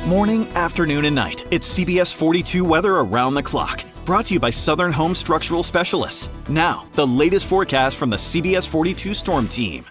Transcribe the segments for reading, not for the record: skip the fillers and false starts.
Morning, afternoon, and night. It's CBS 42 weather around the clock. Brought to you by Southern Home Structural Specialists. Now, the latest forecast from the CBS 42 Storm Team.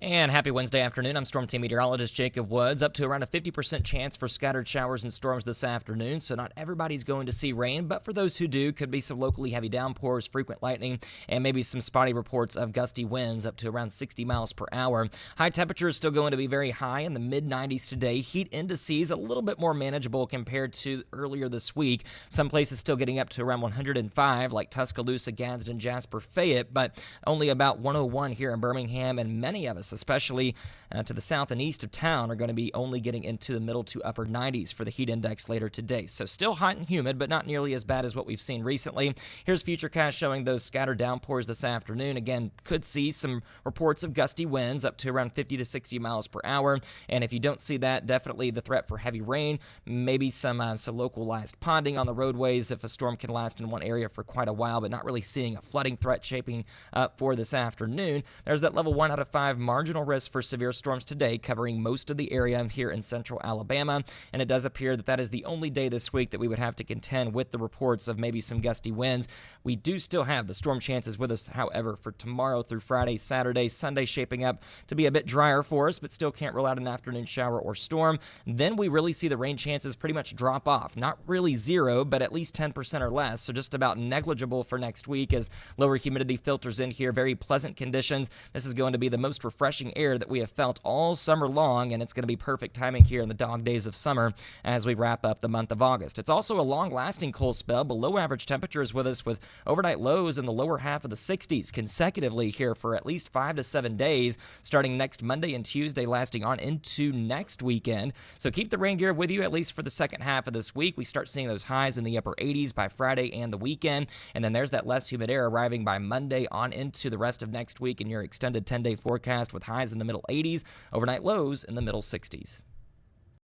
And happy Wednesday afternoon. I'm Storm Team Meteorologist Jacob Woods. Up to around a 50% chance for scattered showers and storms this afternoon, so not everybody's going to see rain, but for those who do, could be some locally heavy downpours, frequent lightning, and maybe some spotty reports of gusty winds up to around 60 miles per hour. High temperatures still going to be very high in the mid-90s today. Heat indices a little bit more manageable compared to earlier this week. Some places still getting up to around 105, like Tuscaloosa, Gadsden, Jasper, Fayette, but only about 101 here in Birmingham, and many of us, especially to the south and east of town, are going to be only getting into the middle to upper 90s for the heat index later today. So still hot and humid, but not nearly as bad as what we've seen recently. Here's Futurecast showing those scattered downpours this afternoon. Again, could see some reports of gusty winds up to around 50 to 60 miles per hour. And if you don't see that, definitely the threat for heavy rain, maybe some localized ponding on the roadways if a storm can last in one area for quite a while, but not really seeing a flooding threat shaping up for this afternoon. There's that level 1 out of 5 marginal risk for severe storms today, covering most of the area here in central Alabama, and it does appear that that is the only day this week that we would have to contend with the reports of maybe some gusty winds. We do still have the storm chances with us, however, for tomorrow through Friday, Saturday, Sunday shaping up to be a bit drier for us, but still can't rule out an afternoon shower or storm. Then we really see the rain chances pretty much drop off. Not really zero, but at least 10% or less, so just about negligible for next week as lower humidity filters in here. Very pleasant conditions. This is going to be the most refreshing air that we have felt all summer long, and it's going to be perfect timing here in the dog days of summer as we wrap up the month of August. It's also a long-lasting cold spell, below average temperatures with us, with overnight lows in the lower half of the 60s consecutively here for at least 5 to 7 days, starting next Monday and Tuesday, lasting on into next weekend. So keep the rain gear with you at least for the second half of this week. We start seeing those highs in the upper 80s by Friday and the weekend, and then there's that less humid air arriving by Monday on into the rest of next week in your extended 10-day forecast, with highs in the middle 80s, overnight lows in the middle 60s.